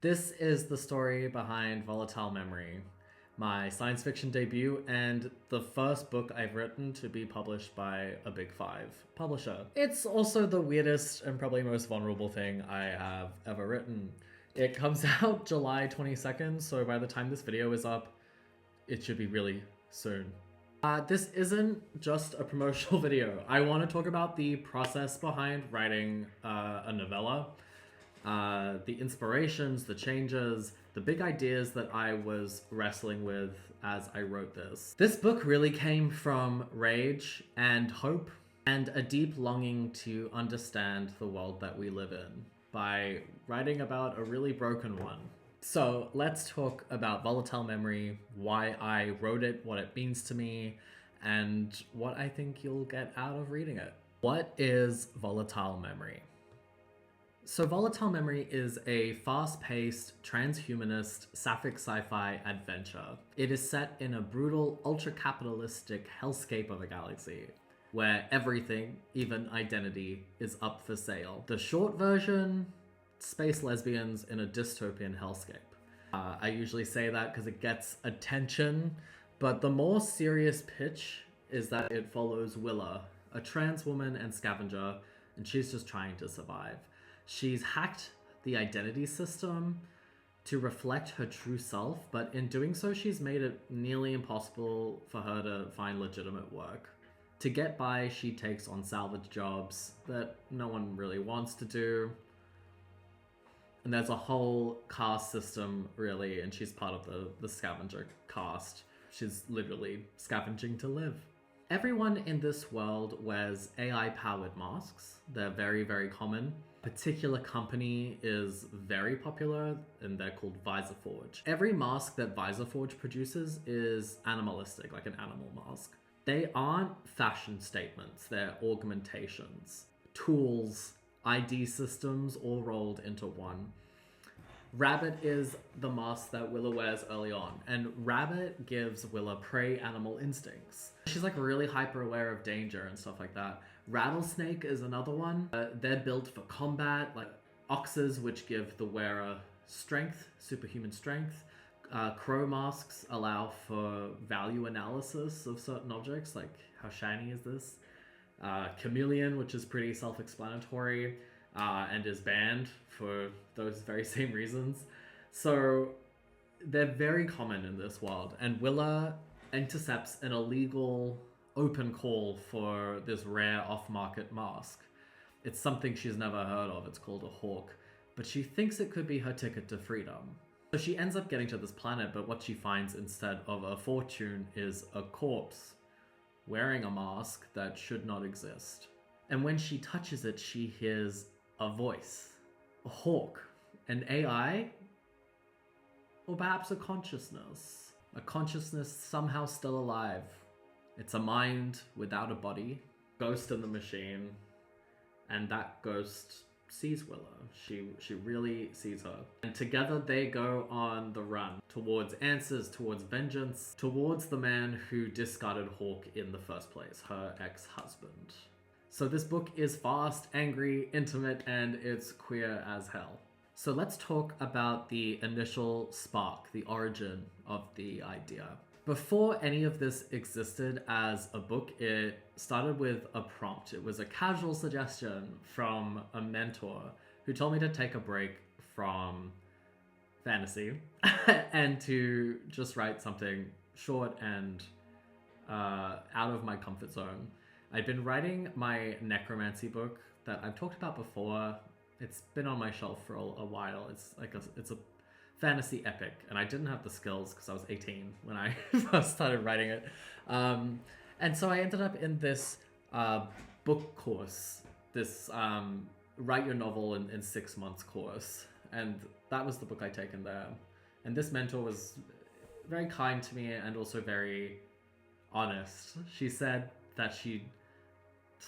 This is the story behind Volatile Memory, my science fiction debut and the first book I've written to be published by a Big Five publisher. It's also the weirdest and probably most vulnerable thing I have ever written. It comes out July 22nd, so by the time this video is up, it should be really soon. This isn't just a promotional video. I want to talk about the process behind writing a novella, the inspirations, the changes, the big ideas that I was wrestling with as I wrote this. This book really came from rage and hope and a deep longing to understand the world that we live in by writing about a really broken one. So let's talk about Volatile Memory, why I wrote it, what it means to me, and what I think you'll get out of reading it. What is Volatile Memory? So Volatile Memory is a fast-paced, transhumanist, Sapphic Sci-Fi adventure. It is set in a brutal, ultra-capitalistic hellscape of a galaxy, where everything, even identity, is up for sale. The short version: space lesbians in a dystopian hellscape. I usually say that because it gets attention, but the more serious pitch is that it follows Willa, a trans woman and scavenger, and she's just trying to survive. She's hacked the identity system to reflect her true self, but in doing so, she's made it nearly impossible for her to find legitimate work. To get by, she takes on salvage jobs that no one really wants to do. And there's a whole caste system, really, and she's part of the scavenger caste. She's literally scavenging to live. Everyone in this world wears AI-powered masks. They're very, very common. A particular company is very popular, and they're called VisorForge. Every mask that VisorForge produces is animalistic, like an animal mask. They aren't fashion statements, they're augmentations, tools, ID systems all rolled into one. Rabbit is the mask that Willa wears early on, and Rabbit gives Willa prey animal instincts. She's like really hyper aware of danger and stuff like that. Rattlesnake is another one. They're built for combat, like oxes, which give the wearer strength, superhuman strength. Crow masks allow for value analysis of certain objects, like how shiny is this? Chameleon, which is pretty self-explanatory, and is banned for those very same reasons. So they're very common in this world, and Willa intercepts an illegal open call for this rare off-market mask. It's something she's never heard of. It's called a hawk, but she thinks it could be her ticket to freedom. So she ends up getting to this planet, but what she finds instead of a fortune is a corpse wearing a mask that should not exist. And when she touches it, she hears a voice, a hawk, an AI, or perhaps a consciousness somehow still alive. It's a mind without a body, ghost in the machine, and that ghost sees Willa. She really sees her. And together they go on the run towards answers, towards vengeance, towards the man who discarded Hawk in the first place, her ex-husband. So this book is fast, angry, intimate, and it's queer as hell. So let's talk about the initial spark, the origin of the idea. Before any of this existed as a book, it started with a prompt. It was a casual suggestion from a mentor who told me to take a break from fantasy and to just write something short and out of my comfort zone. I'd been writing my necromancy book that I've talked about before. It's been on my shelf for a while. It's a fantasy epic, and I didn't have the skills because I was 18 when I first started writing it. And so I ended up in this book course, this write your novel in 6 months course. And that was the book I'd taken there. And this mentor was very kind to me and also very honest. She said that she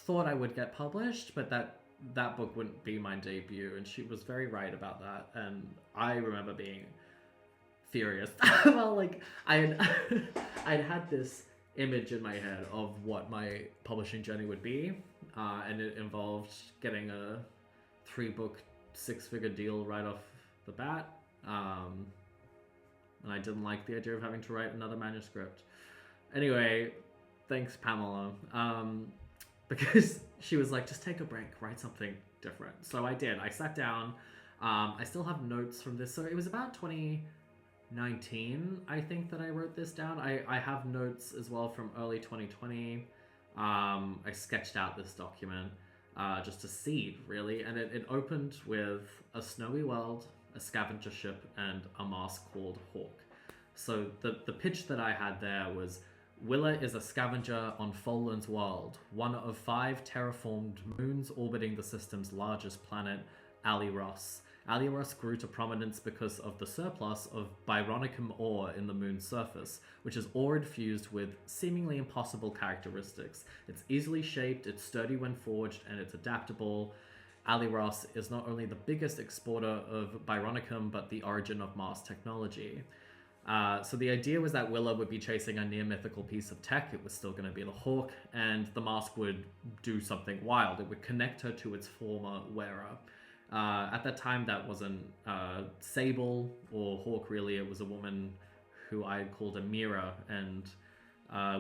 thought I would get published, but that book wouldn't be my debut, and she was very right about that. And I remember being furious. Well, like I'd had this image in my head of what my publishing journey would be, and it involved getting a 3-book 6-figure deal right off the bat, And I didn't like the idea of having to write another manuscript. Anyway, thanks, Pamela. Because she was like, just take a break, write something different. So I did. I sat down. I still have notes from this. So it was about 2019, I think, that I wrote this down. I have notes as well from early 2020. I sketched out this document, just a seed, really. And it opened with a snowy world, a scavenger ship, and a mask called Hawk. So the pitch that I had there was, Willa is a scavenger on Folan's world, one of 5 terraformed moons orbiting the system's largest planet, Aliros. Aliros grew to prominence because of the surplus of Byronicum ore in the moon's surface, which is ore infused with seemingly impossible characteristics. It's easily shaped, it's sturdy when forged, and it's adaptable. Aliros is not only the biggest exporter of Byronicum, but the origin of Mars technology. So the idea was that Willa would be chasing a near mythical piece of tech. It was still going to be the Hawk, and the mask would do something wild. It would connect her to its former wearer. At that time, that wasn't Sable or Hawk, really. It was a woman who I called Amira, and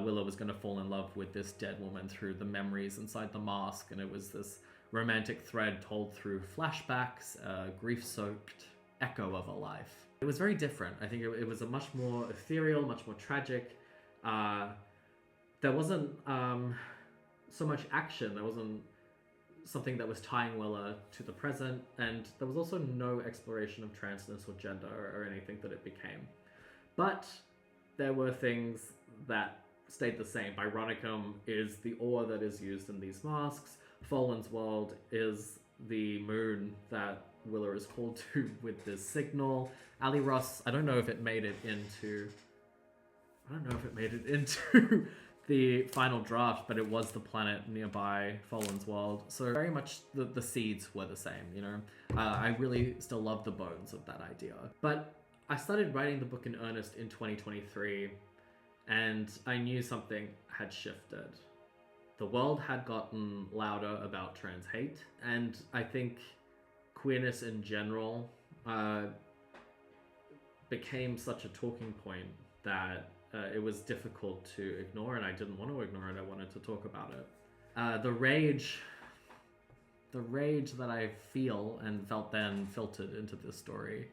Willa was going to fall in love with this dead woman through the memories inside the mask, and it was this romantic thread told through flashbacks, grief-soaked echo of a life. It was very different. I think it was a much more ethereal, much more tragic. There wasn't so much action. There wasn't something that was tying Willa to the present, and there was also no exploration of transness or gender or anything that it became. But there were things that stayed the same. Byronicum is the ore that is used in these masks. Folan's world is the moon that Willa is called to with this signal. Aliros, I don't know if it made it into the final draft, but it was the planet nearby Folan's world. So very much the seeds were the same, you know. I really still love the bones of that idea. But I started writing the book in earnest in 2023, and I knew something had shifted. The world had gotten louder about trans hate, and I think queerness in general became such a talking point that it was difficult to ignore, and I didn't want to ignore it. I wanted to talk about it. The rage that I feel and felt then filtered into this story.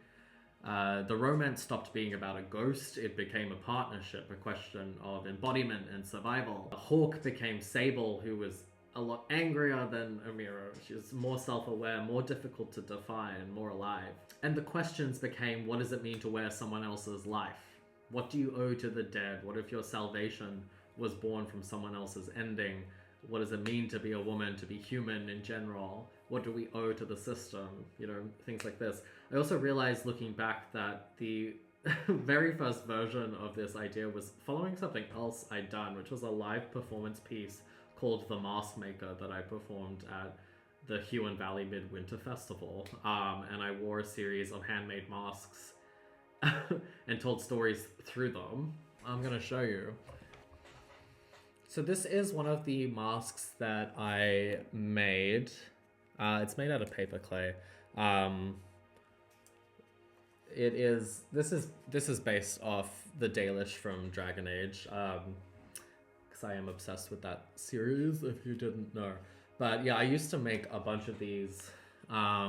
The romance stopped being about a ghost. It became a partnership, a question of embodiment and survival. Hawk became Sable, who was a lot angrier than Amira. She was more self-aware, more difficult to define, more alive. And the questions became, what does it mean to wear someone else's life? What do you owe to the dead? What if your salvation was born from someone else's ending? What does it mean to be a woman, to be human in general? What do we owe to the system? You know, things like this. I also realized looking back that the very first version of this idea was following something else I'd done, which was a live performance piece called The Mask Maker that I performed at the Huon Valley Midwinter Festival. And I wore a series of handmade masks and told stories through them. I'm gonna show you. So this is one of the masks that I made. It's made out of paper clay. This is based off the Dalish from Dragon Age, because I am obsessed with that series, if you didn't know. But yeah, I used to make a bunch of these. I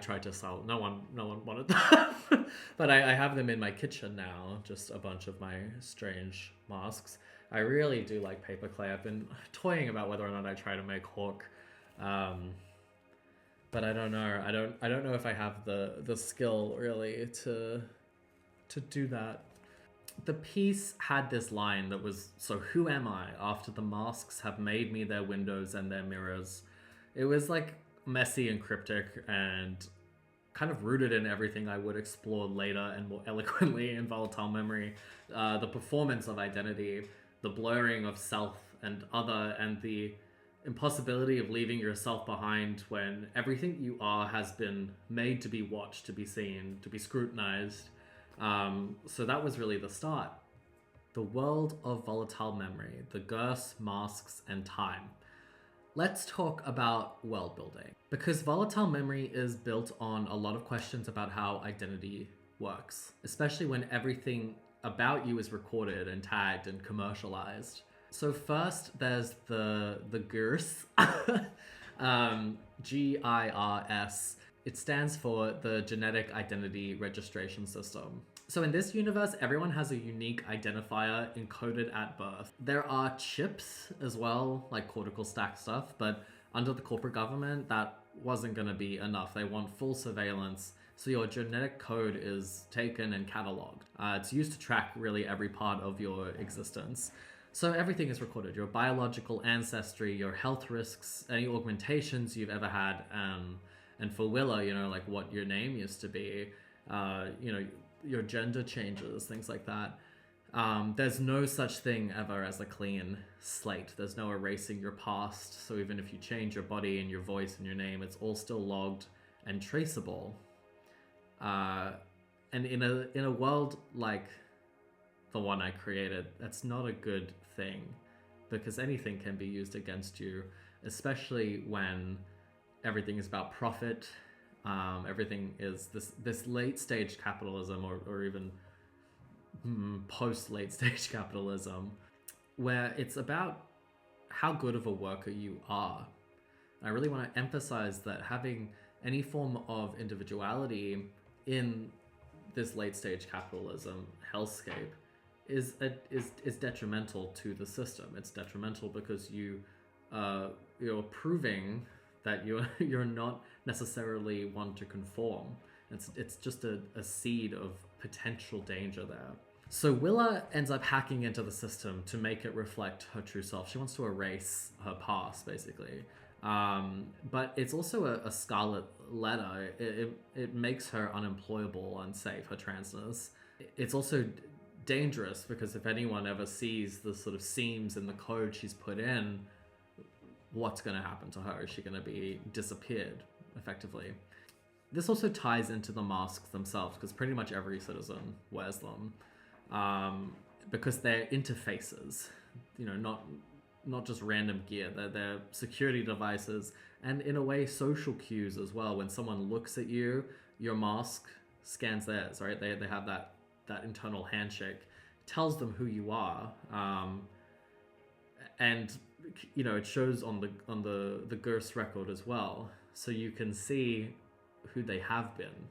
tried to sell. No one wanted them. But I have them in my kitchen now. Just a bunch of my strange masks. I really do like paper clay. I've been toying about whether or not I try to make Hawk. But I don't know. I don't know if I have the skill really to do that. The piece had this line that was, so who am I after the masks have made me their windows and their mirrors? It was like messy and cryptic and kind of rooted in everything I would explore later and more eloquently in Volatile Memory. The performance of identity, the blurring of self and other, and the impossibility of leaving yourself behind when everything you are has been made to be watched, to be seen, to be scrutinized. So that was really the start. The world of Volatile Memory, the Gers, masks, and time. Let's talk about world building. Because volatile memory is built on a lot of questions about how identity works, especially when everything about you is recorded and tagged and commercialized. So first, there's the GIRS, GIRS. It stands for the Genetic Identity Registration System. So in this universe, everyone has a unique identifier encoded at birth. There are chips as well, like cortical stack stuff, but under the corporate government, that wasn't going to be enough. They want full surveillance. So your genetic code is taken and cataloged. It's used to track really every part of your existence. So everything is recorded, your biological ancestry, your health risks, any augmentations you've ever had, and for Willa, you know, like what your name used to be, you know, your gender changes, things like that. There's no such thing ever as a clean slate. There's no erasing your past. So even if you change your body and your voice and your name, it's all still logged and traceable. And in a world like the one I created, that's not a good thing, because anything can be used against you, especially when everything is about profit. Everything is this late stage capitalism, or even post late stage capitalism, where it's about how good of a worker you are. I really want to emphasize that having any form of individuality in this late stage capitalism hellscape is detrimental to the system. It's detrimental because you're proving that you're not necessarily one to conform. It's just a seed of potential danger there. So Willa ends up hacking into the system to make it reflect her true self. She wants to erase her past, basically. But it's also a scarlet letter. It makes her unemployable, unsafe, her transness. It's also dangerous because if anyone ever sees the sort of seams in the code she's put in, what's going to happen to her? Is she going to be disappeared, effectively? This also ties into the masks themselves, because pretty much every citizen wears them, because they're interfaces, you know, not just random gear. They're security devices, and in a way social cues as well. When someone looks at you, your mask scans theirs, right? They have that internal handshake, tells them who you are, and you know, it shows on the GIRS record as well, so you can see who they have been.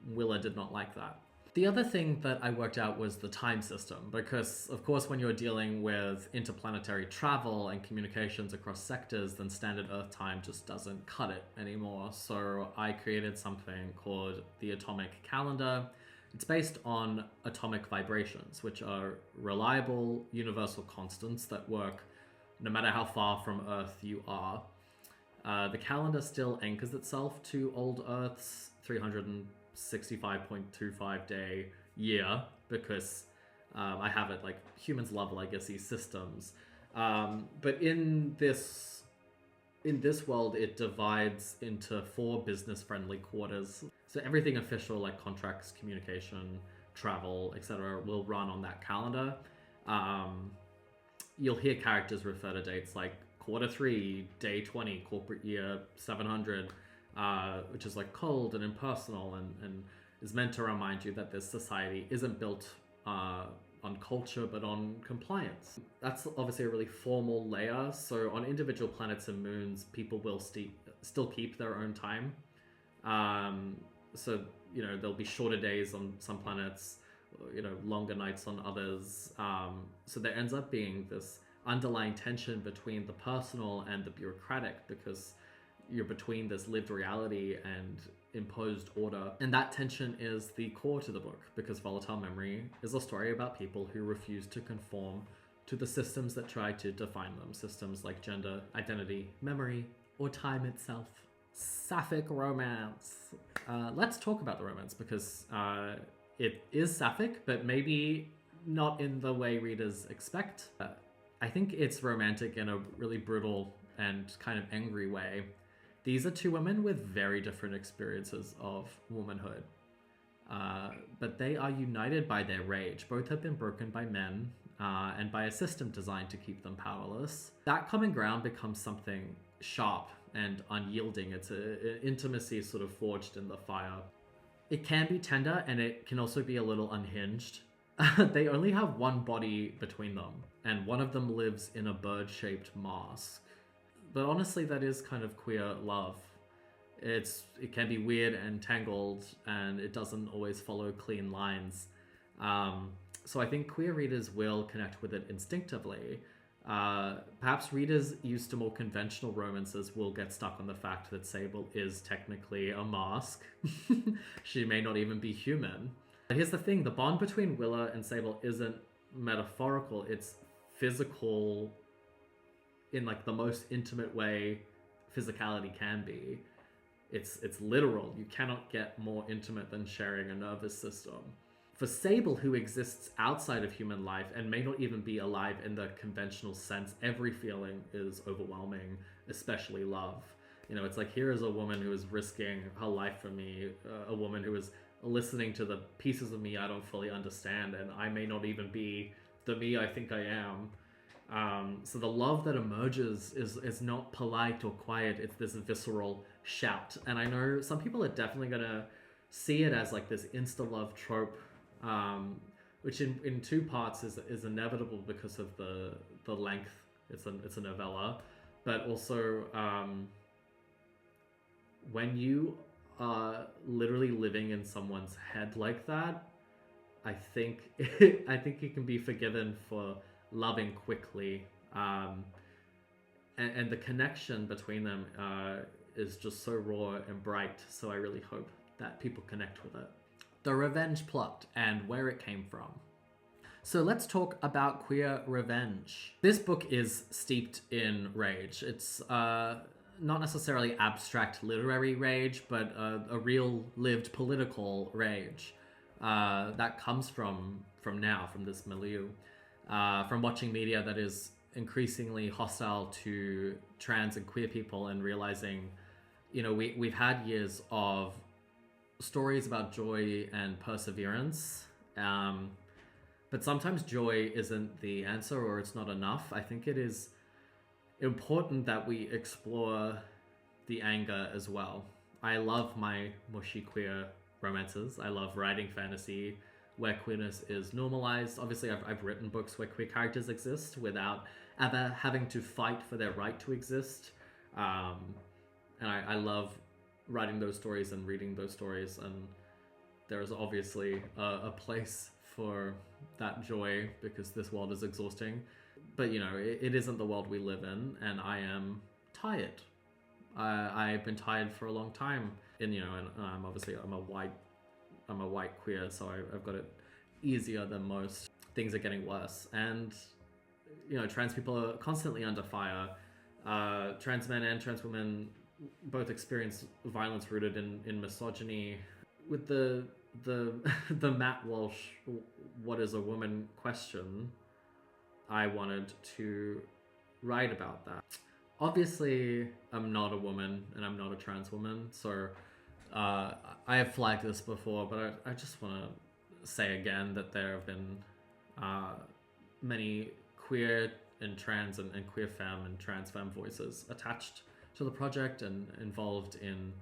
Willa did not like that. The other thing that I worked out was the time system, because of course when you're dealing with interplanetary travel and communications across sectors, then standard Earth time just doesn't cut it anymore. So I created something called the atomic calendar. It's based on atomic vibrations, which are reliable universal constants that work no matter how far from Earth you are. The calendar still anchors itself to old Earth's 365.25 day year, because I have it like humans love legacy systems. But in this world, it divides into 4 business-friendly quarters. So everything official, like contracts, communication, travel, etc., will run on that calendar. You'll hear characters refer to dates like quarter 3, day 20, corporate year 700, which is like cold and impersonal, and is meant to remind you that this society isn't built on culture but on compliance. That's obviously a really formal layer. So on individual planets and moons, people will still keep their own time. So, you know, there'll be shorter days on some planets, you know, longer nights on others. So there ends up being this underlying tension between the personal and the bureaucratic, because you're between this lived reality and imposed order. And that tension is the core to the book, because Volatile Memory is a story about people who refuse to conform to the systems that try to define them. Systems like gender, identity, memory, or time itself. Sapphic romance. Let's talk about the romance, because it is sapphic, but maybe not in the way readers expect. I think it's romantic in a really brutal and kind of angry way. These are 2 women with very different experiences of womanhood, but they are united by their rage. Both have been broken by men, and by a system designed to keep them powerless. That common ground becomes something sharp and unyielding. It's an intimacy sort of forged in the fire. It can be tender, and it can also be a little unhinged. They only have one body between them, and one of them lives in a bird-shaped mask. But honestly, that is kind of queer love. It can be weird and tangled, and it doesn't always follow clean lines. So I think queer readers will connect with it instinctively. Perhaps readers used to more conventional romances will get stuck on the fact that Sable is technically a mask. She may not even be human. But here's the thing, the bond between Willa and Sable isn't metaphorical, it's physical in like the most intimate way physicality can be. It's literal. You cannot get more intimate than sharing a nervous system. For Sable, who exists outside of human life and may not even be alive in the conventional sense, every feeling is overwhelming, especially love. You know, it's like, here is a woman who is risking her life for me, a woman who is listening to the pieces of me I don't fully understand, and I may not even be the me I think I am. So the love that emerges is not polite or quiet, it's this visceral shout. And I know some people are definitely gonna see it as like this insta-love trope, which in two parts is inevitable because of the length. It's a novella, but also when you are literally living in someone's head like that, I think it can be forgiven for loving quickly, and the connection between them is just so raw and bright. So I really hope that people connect with it. The revenge plot and where it came from. So let's talk about queer revenge. This book is steeped in rage. It's not necessarily abstract literary rage, but a real lived political rage that comes from this milieu, from watching media that is increasingly hostile to trans and queer people, and realizing, you know, we've had years of stories about joy and perseverance, but sometimes joy isn't the answer, or it's not enough. I think it is important that we explore the anger as well. I love my mushy queer romances. I love writing fantasy where queerness is normalized. Obviously, I've written books where queer characters exist without ever having to fight for their right to exist. And I love writing those stories and reading those stories, and there is obviously a place for that joy because this world is exhausting. But, you know, it isn't the world we live in, and I am tired. I've been tired for a long time. And, you know, and I'm a white queer, so I've got it easier than most. Things are getting worse. And, you know, trans people are constantly under fire. Trans men and trans women both experience violence rooted in misogyny. With the Matt Walsh "What is a woman?" question, I wanted to write about that. Obviously, I'm not a woman and I'm not a trans woman, so I have flagged this before, but I just want to say again that there have been many queer and trans and queer femme and trans femme voices attached to the project and involved in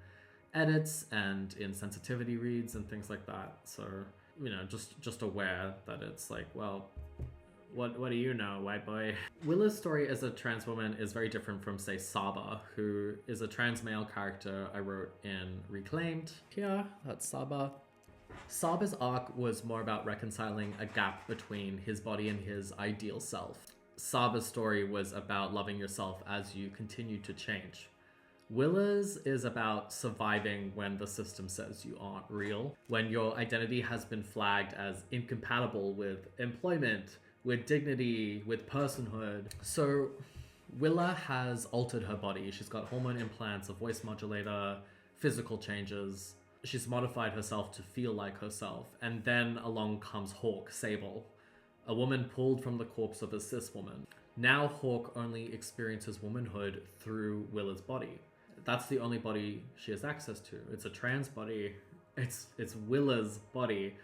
edits and in sensitivity reads and things like that. So, you know, just aware that it's like, well, what do you know, white boy? Willa's story as a trans woman is very different from, say, Saba, who is a trans male character I wrote in Reclaimed. Here, that's Saba. Saba's arc was more about reconciling a gap between his body and his ideal self. Saba's story was about loving yourself as you continue to change. Willa's is about surviving when the system says you aren't real, when your identity has been flagged as incompatible with employment, with dignity, with personhood. So Willa has altered her body. She's got hormone implants, a voice modulator, physical changes. She's modified herself to feel like herself. And then along comes Hawk, Sable, a woman pulled from the corpse of a cis woman. Now Hawk only experiences womanhood through Willa's body. That's the only body she has access to. It's a trans body. It's Willa's body.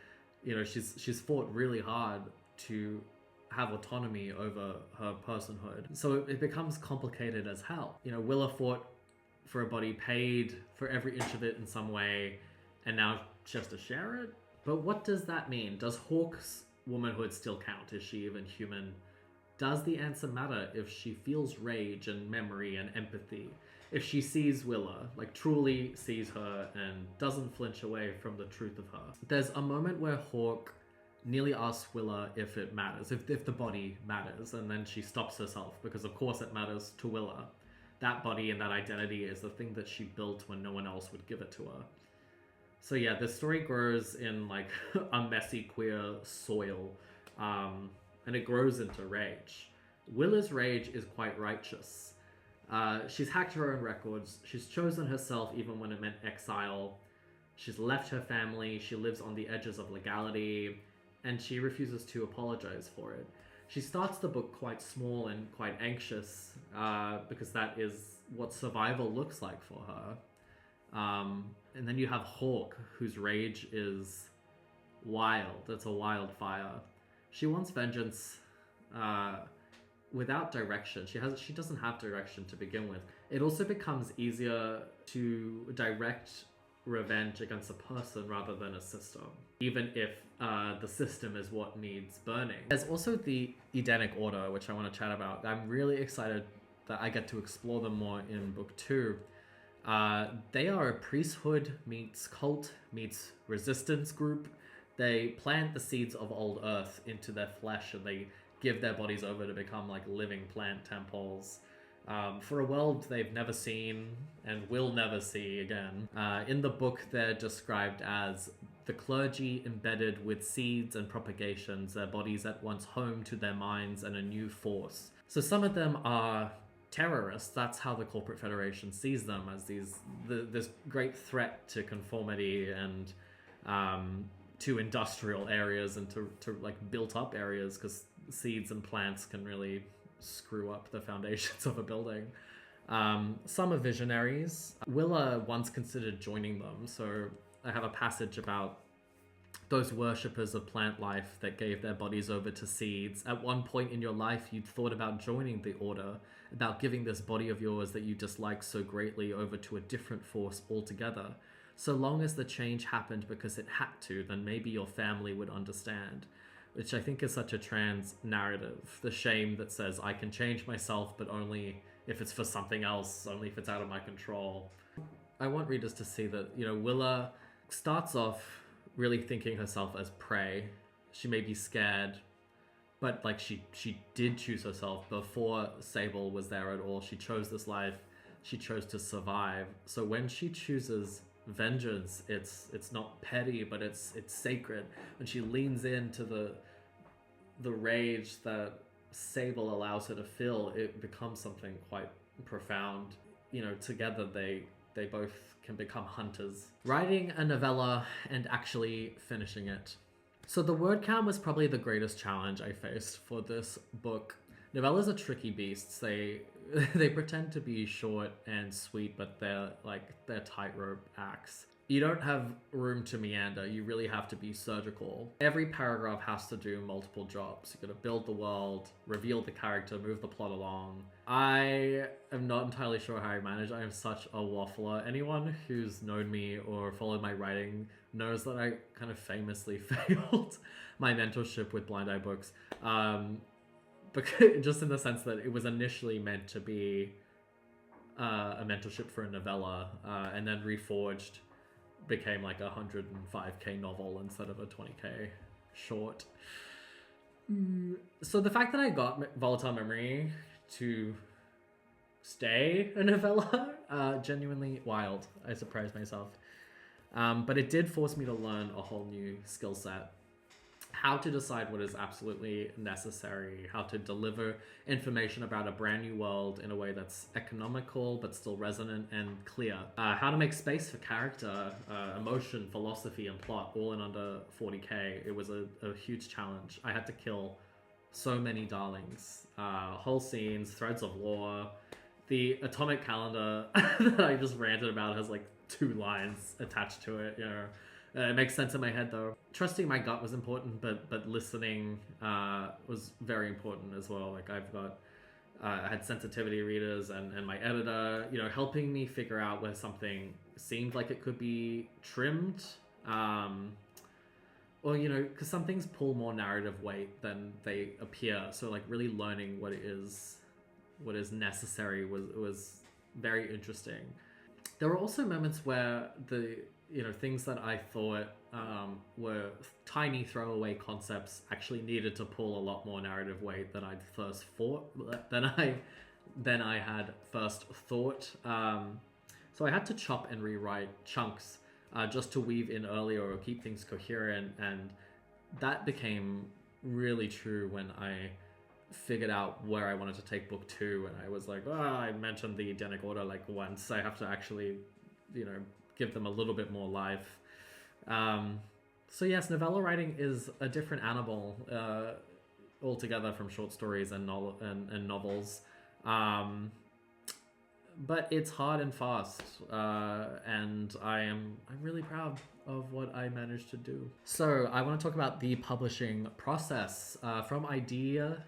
You know, she's fought really hard to have autonomy over her personhood. So it becomes complicated as hell. You know, Willa fought for a body, paid for every inch of it in some way, and now she has to share it? But what does that mean? Does Hawke's womanhood still count? Is she even human? Does the answer matter if she feels rage and memory and empathy? If she sees Willa, like truly sees her and doesn't flinch away from the truth of her? There's a moment where Hawke nearly asks Willa if it matters, if the body matters, and then she stops herself because of course it matters to Willa. That body and that identity is the thing that she built when no one else would give it to her. So yeah, this story grows in like a messy queer soil, and it grows into rage. Willa's rage is quite righteous. She's hacked her own records. She's chosen herself even when it meant exile. She's left her family. She lives on the edges of legality, and she refuses to apologize for it. She starts the book quite small and quite anxious, because that is what survival looks like for her. And then you have Hawke, whose rage is wild. It's a wildfire. She wants vengeance without direction. She doesn't have direction to begin with. It also becomes easier to direct revenge against a person rather than a system, even if the system is what needs burning. There's also the Edenic Order, which I want to chat about. I'm really excited that I get to explore them more in book 2. They are a priesthood meets cult meets resistance group. They plant the seeds of old earth into their flesh, and they give their bodies over to become like living plant temples for a world they've never seen and will never see again. In the book, they're described as the clergy embedded with seeds and propagations, their bodies at once home to their minds and a new force. So some of them are terrorists. That's how the Corporate Federation sees them, as this great threat to conformity and to industrial areas and to like built up areas, because seeds and plants can really screw up the foundations of a building. Some are visionaries. Willa once considered joining them, so I have a passage about those worshippers of plant life that gave their bodies over to seeds. At one point in your life, you'd thought about joining the order, about giving this body of yours that you dislike so greatly over to a different force altogether. So long as the change happened because it had to, then maybe your family would understand. Which I think is such a trans narrative. The shame that says, I can change myself, but only if it's for something else, only if it's out of my control. I want readers to see that, you know, Willa starts off really thinking herself as prey. She may be scared, but like she did choose herself before Sable was there at all. She chose this life. She chose to survive. So when she chooses vengeance, it's not petty, but it's sacred. When she leans into the rage that Sable allows her to feel, it becomes something quite profound. You know, together they both can become hunters. Writing a novella and actually finishing it. So the word count was probably the greatest challenge I faced for this book. Novellas are tricky beasts. They pretend to be short and sweet, but they're tightrope acts. You don't have room to meander. You really have to be surgical. Every paragraph has to do multiple jobs. You gotta build the world, reveal the character, move the plot along. I am not entirely sure how I manage. I am such a waffler. Anyone who's known me or followed my writing knows that I kind of famously failed my mentorship with Blind Eye Books. Because, just in the sense that it was initially meant to be a mentorship for a novella, and then reforged became like a 105k novel instead of a 20k short. So the fact that I got Volatile Memory to stay a novella, genuinely wild. I surprised myself. But it did force me to learn a whole new skill set. How to decide what is absolutely necessary, how to deliver information about a brand new world in a way that's economical but still resonant and clear. How to make space for character, emotion, philosophy, and plot all in under 40k. It was a huge challenge. I had to kill so many darlings. Whole scenes, threads of lore. The atomic calendar that I just ranted about has like 2 lines attached to it, you know. It makes sense in my head though. Trusting my gut was important, but listening was very important as well. Like I had sensitivity readers and my editor, helping me figure out where something seemed like it could be trimmed. Or, because some things pull more narrative weight than they appear. So like really learning what is necessary was very interesting. There were also moments where the things that I thought were tiny throwaway concepts actually needed to pull a lot more narrative weight than I'd first thought. Than I had first thought. So I had to chop and rewrite chunks just to weave in earlier or keep things coherent, and that became really true when I figured out where I wanted to take book 2, and I was like, I mentioned the Edenic Order like once. I have to actually, give them a little bit more life. So yes, novella writing is a different animal altogether from short stories and novels. But it's hard and fast, and I'm really proud of what I managed to do. So I want to talk about the publishing process, from idea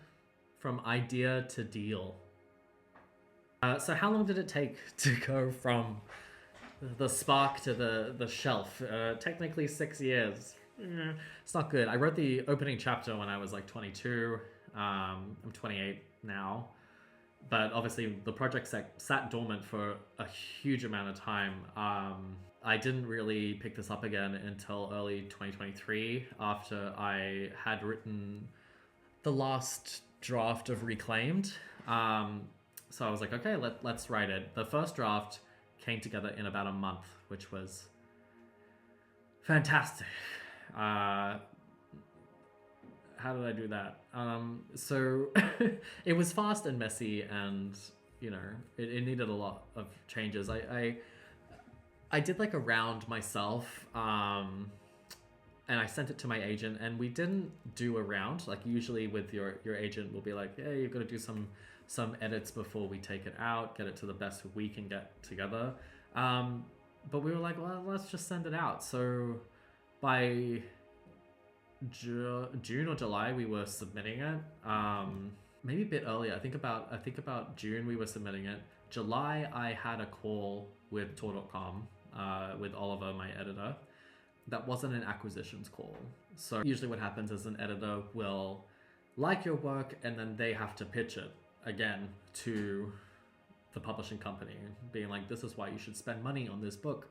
to deal. So how long did it take to go from the spark to the shelf? Technically 6 years. It's not good. I wrote the opening chapter when I was like 22. I'm 28 now. But obviously the project sat dormant for a huge amount of time. I didn't really pick this up again until early 2023 after I had written the last draft of Reclaimed. So I was like, okay, let's write it. The first draft came together in about a month, which was fantastic. How did I do that? So it was fast and messy, and it needed a lot of changes. I did like a round myself, and I sent it to my agent, and we didn't do a round. Like usually with your agent will be like, hey, you've got to do some edits before we take it out, get it to the best we can get together. But we were like, well, let's just send it out. So by June or July we were submitting it. Maybe a bit earlier. I think about June we were submitting it. July I had a call with Tordotcom, with Oliver, my editor. That wasn't an acquisitions call. So usually what happens is an editor will like your work and then they have to pitch it again to the publishing company, being like, this is why you should spend money on this book.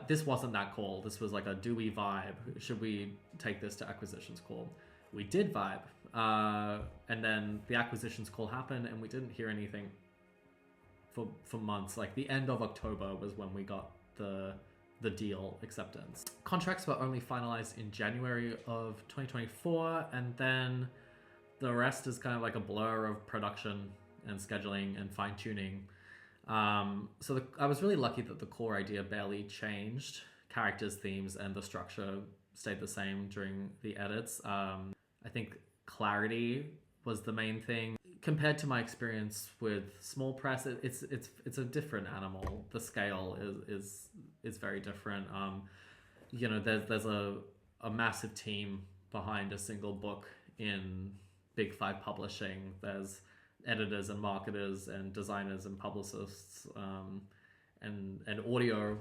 This wasn't that call. This was like a, do we vibe? Should we take this to acquisitions call? We did vibe. And then the acquisitions call happened and we didn't hear anything for months. Like the end of October was when we got the deal acceptance. Contracts were only finalized in January of 2024, and then the rest is kind of like a blur of production and scheduling and fine-tuning. So I was really lucky that the core idea barely changed. Characters, themes, and the structure stayed the same during the edits. I think clarity was the main thing. Compared to my experience with small press, it's a different animal. The scale is very different. There's a massive team behind a single book in Big Five publishing. There's editors and marketers and designers and publicists, and audio.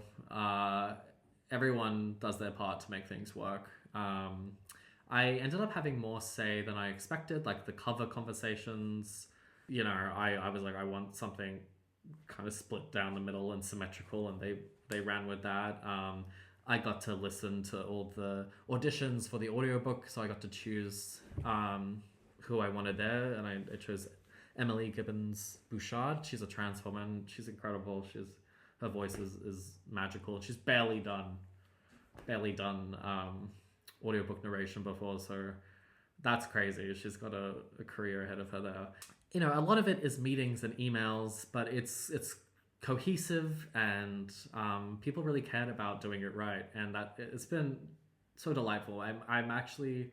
Everyone does their part to make things work. I ended up having more say than I expected, like the cover conversations. I was like, I want something kind of split down the middle and symmetrical, and they ran with that. I got to listen to all the auditions for the audiobook, so I got to choose who I wanted there, and I chose Emily Gibbons Bouchard. She's a trans woman. She's incredible. Her voice is magical. She's barely done audiobook narration before, so that's crazy. She's got a career ahead of her there. A lot of it is meetings and emails, but it's cohesive, and people really cared about doing it right, and that it's been so delightful. I'm actually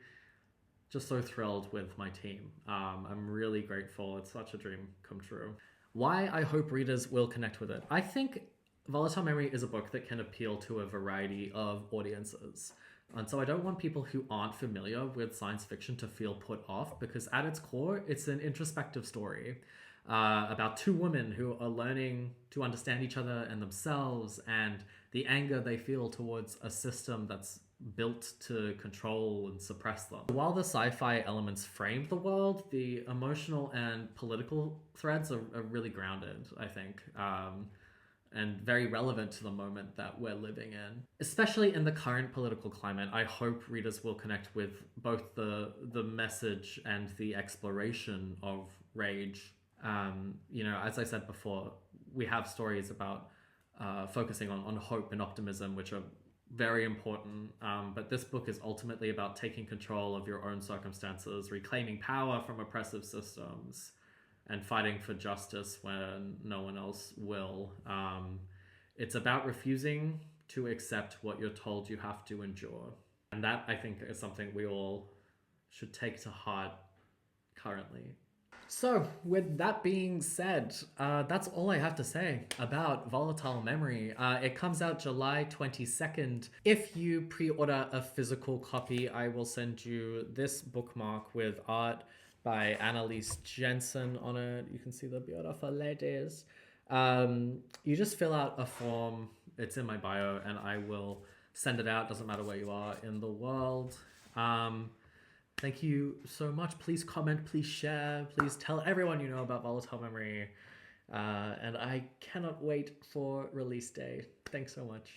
just so thrilled with my team. I'm really grateful. It's such a dream come true. Why I hope readers will connect with it. I think Volatile Memory is a book that can appeal to a variety of audiences. And so I don't want people who aren't familiar with science fiction to feel put off, because at its core, it's an introspective story about two women who are learning to understand each other and themselves, and the anger they feel towards a system that's built to control and suppress them. While the sci-fi elements frame the world, the emotional and political threads are really grounded, I think. And very relevant to the moment that we're living in. Especially in the current political climate, I hope readers will connect with both the message and the exploration of rage. As I said before, we have stories about focusing on hope and optimism, which are very important. But this book is ultimately about taking control of your own circumstances, reclaiming power from oppressive systems, and fighting for justice when no one else will. It's about refusing to accept what you're told you have to endure. And that, I think, is something we all should take to heart currently. So, with that being said, that's all I have to say about Volatile Memory. It comes out July 22nd. If you pre-order a physical copy, I will send you this bookmark with art by Annalise Jensen on it. You can see the beautiful ladies. You just fill out a form. It's in my bio, and I will send it out. Doesn't matter where you are in the world. Thank you so much. Please comment, please share, please tell everyone you know about Volatile Memory. And I cannot wait for release day. Thanks so much.